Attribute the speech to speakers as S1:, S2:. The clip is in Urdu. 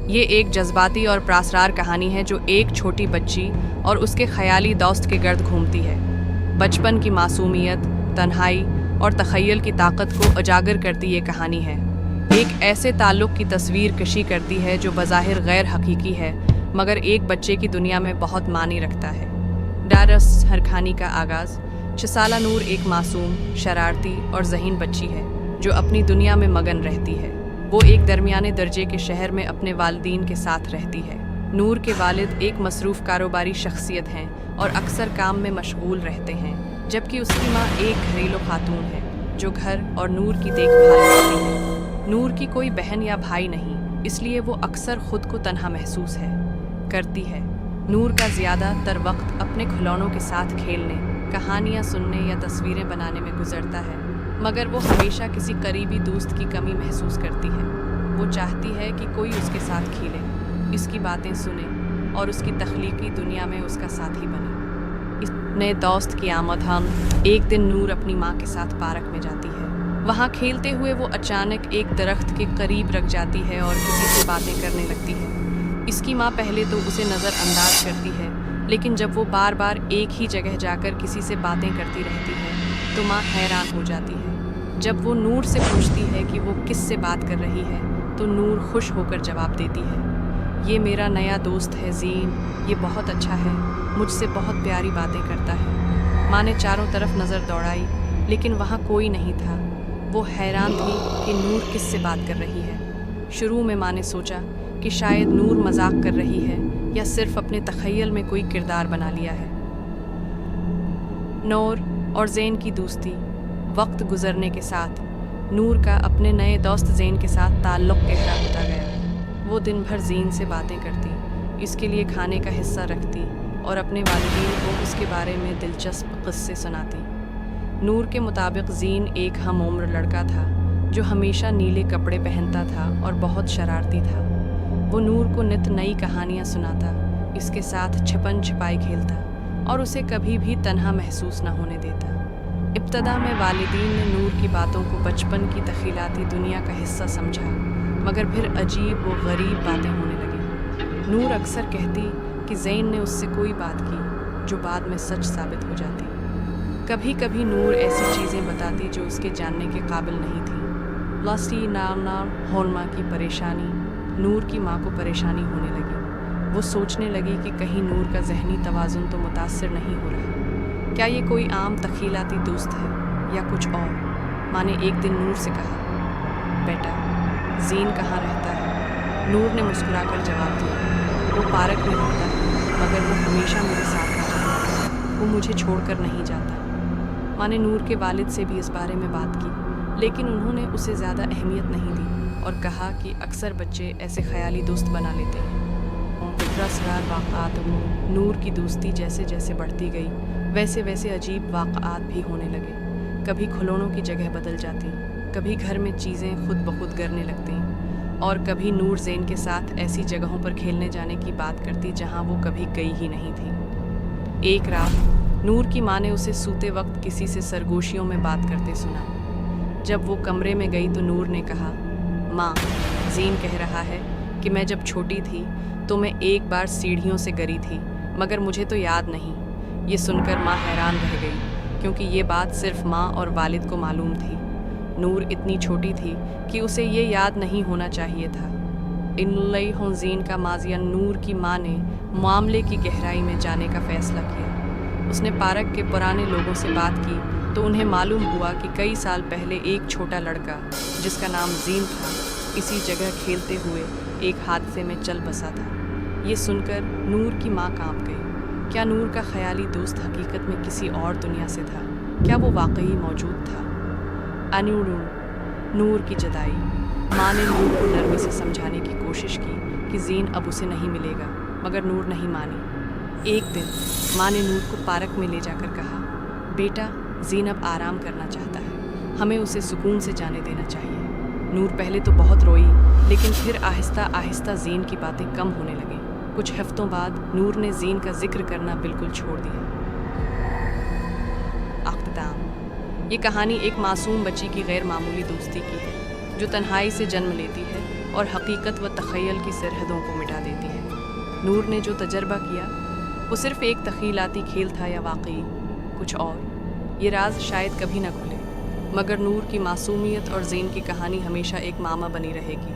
S1: یہ ایک جذباتی اور پراسرار کہانی ہے جو ایک چھوٹی بچی اور اس کے خیالی دوست کے گرد گھومتی ہے۔ بچپن کی معصومیت، تنہائی اور تخیل کی طاقت کو اجاگر کرتی یہ کہانی ہے۔ ایک ایسے تعلق کی تصویر کشی کرتی ہے جو بظاہر غیر حقیقی ہے مگر ایک بچے کی دنیا میں بہت معنی رکھتا ہے۔ ڈارس ہرکھانی کا آغاز 6 سالہ نور ایک معصوم، شرارتی اور ذہین بچی ہے جو اپنی دنیا میں مگن رہتی ہے۔ وہ ایک درمیانے درجے کے شہر میں اپنے والدین کے ساتھ رہتی ہے۔ نور کے والد ایک مصروف کاروباری شخصیت ہیں اور اکثر کام میں مشغول رہتے ہیں، جبکہ اس کی ماں ایک گھریلو خاتون ہے جو گھر اور نور کی دیکھ بھال کرتی ہے۔ نور کی کوئی بہن یا بھائی نہیں، اس لیے وہ اکثر خود کو تنہا محسوس کرتی ہے۔ نور کا زیادہ تر وقت اپنے کھلونوں کے ساتھ کھیلنے، کہانیاں سننے یا تصویریں بنانے میں گزرتا ہے، مگر وہ ہمیشہ کسی قریبی دوست کی کمی محسوس کرتی ہے۔ وہ چاہتی ہے کہ کوئی اس کے ساتھ کھیلے، اس کی باتیں سنے اور اس کی تخلیقی دنیا میں اس کا ساتھی بنے۔ اس نئے دوست کی آمد ہم ایک دن نور اپنی ماں کے ساتھ پارک میں جاتی ہے۔ وہاں کھیلتے ہوئے وہ اچانک ایک درخت کے قریب رک جاتی ہے اور کسی سے باتیں کرنے لگتی ہے۔ اس کی ماں پہلے تو اسے نظر انداز کرتی ہے، لیکن جب وہ بار بار ایک ہی جگہ جا کر کسی سے باتیں کرتی رہتی ہے تو ماں حیران ہو جاتی ہے۔ جب وہ نور سے پوچھتی ہے کہ وہ کس سے بات کر رہی ہے تو نور خوش ہو کر جواب دیتی ہے، یہ میرا نیا دوست ہے زین، یہ بہت اچھا ہے، مجھ سے بہت پیاری باتیں کرتا ہے۔ ماں نے چاروں طرف نظر دوڑائی لیکن وہاں کوئی نہیں تھا۔ وہ حیران تھی کہ نور کس سے بات کر رہی ہے۔ شروع میں ماں نے سوچا کہ شاید نور مذاق کر رہی ہے یا صرف اپنے تخیل میں کوئی کردار بنا لیا ہے۔ نور اور زین کی دوستی۔ وقت گزرنے کے ساتھ نور کا اپنے نئے دوست زین کے ساتھ تعلق گہرا ہوتا گیا۔ وہ دن بھر زین سے باتیں کرتی، اس کے لیے کھانے کا حصہ رکھتی اور اپنے والدین کو اس کے بارے میں دلچسپ قصے سناتی۔ نور کے مطابق زین ایک ہم عمر لڑکا تھا جو ہمیشہ نیلے کپڑے پہنتا تھا اور بہت شرارتی تھا۔ وہ نور کو نت نئی کہانیاں سناتا، اس کے ساتھ چھپن چھپائی کھیلتا اور اسے کبھی بھی تنہا محسوس نہ ہونے دیتا۔ ابتدا میں والدین نے نور کی باتوں کو بچپن کی تخیلاتی دنیا کا حصہ سمجھا، مگر پھر عجیب و غریب باتیں ہونے لگیں۔ نور اکثر کہتی کہ زین نے اس سے کوئی بات کی جو بعد میں سچ ثابت ہو جاتی۔ کبھی کبھی نور ایسی چیزیں بتاتی جو اس کے جاننے کے قابل نہیں تھیں۔ لاسٹی نار ہولما کی پریشانی۔ نور کی ماں کو پریشانی ہونے لگی۔ وہ سوچنے لگی کہ کہیں نور کا ذہنی توازن تو متاثر نہیں ہو رہا، کیا یہ کوئی عام تخیلاتی دوست ہے یا کچھ اور؟ ماں نے ایک دن نور سے کہا، بیٹا زین کہاں رہتا ہے؟ نور نے مسکرا کر جواب دیا، وہ پارک میں رہتا ہے مگر وہ ہمیشہ میرے ساتھ رہتا ہے، وہ مجھے چھوڑ کر نہیں جاتا۔ ماں نے نور کے والد سے بھی اس بارے میں بات کی لیکن انہوں نے اسے زیادہ اہمیت نہیں دی اور کہا کہ اکثر بچے ایسے خیالی دوست بنا لیتے ہیں۔ اسرار واقعات نور کی دوستی جیسے جیسے بڑھتی گئی ویسے ویسے عجیب واقعات بھی ہونے لگے۔ کبھی کھلونوں کی جگہ بدل جاتی، کبھی گھر میں چیزیں خود بخود گرنے لگتی اور کبھی نور زین کے ساتھ ایسی جگہوں پر کھیلنے جانے کی بات کرتی جہاں وہ کبھی گئی ہی نہیں تھی۔ ایک رات نور کی ماں نے اسے سوتے وقت کسی سے سرگوشیوں میں بات کرتے سنا۔ جب وہ کمرے میں گئی تو نور نے کہا، ماں زین کہہ رہا ہے کہ میں جب چھوٹی تھی تو میں ایک بار سیڑھیوں سے گری تھی مگر مجھے تو یاد نہیں۔ یہ سن کر ماں حیران رہ گئی کیونکہ یہ بات صرف ماں اور والد کو معلوم تھی۔ نور اتنی چھوٹی تھی کہ اسے یہ یاد نہیں ہونا چاہیے تھا۔ ان زین کا ماضی۔ نور کی ماں نے معاملے کی گہرائی میں جانے کا فیصلہ کیا۔ اس نے پارک کے پرانے لوگوں سے بات کی تو انہیں معلوم ہوا کہ کئی سال پہلے ایک چھوٹا لڑکا جس کا نام زین تھا اسی جگہ کھیلتے ہوئے ایک حادثے میں چل بسا تھا۔ یہ سن کر نور کی ماں کانپ گئی۔ کیا نور کا خیالی دوست حقیقت میں کسی اور دنیا سے تھا؟ کیا وہ واقعی موجود تھا؟ نور کی جدائی۔ ماں نے نور کو نرمی سے سمجھانے کی کوشش کی کہ زین اب اسے نہیں ملے گا مگر نور نہیں مانی۔ ایک دن ماں نے نور کو پارک میں لے جا کر کہا، بیٹا زین اب آرام کرنا چاہتا ہے، ہمیں اسے سکون سے جانے دینا چاہیے۔ نور پہلے تو بہت روئی لیکن پھر آہستہ آہستہ زین کی باتیں کم ہونے لگیں۔ کچھ ہفتوں بعد نور نے زین کا ذکر کرنا بالکل چھوڑ دیا۔ اختتام۔ یہ کہانی ایک معصوم بچی کی غیر معمولی دوستی کی ہے جو تنہائی سے جنم لیتی ہے اور حقیقت و تخیل کی سرحدوں کو مٹا دیتی ہے۔ نور نے جو تجربہ کیا وہ صرف ایک تخیلاتی کھیل تھا یا واقعی کچھ اور؟ یہ راز شاید کبھی نہ کھلے، مگر نور کی معصومیت اور زین کی کہانی ہمیشہ ایک معمہ بنی رہے گی۔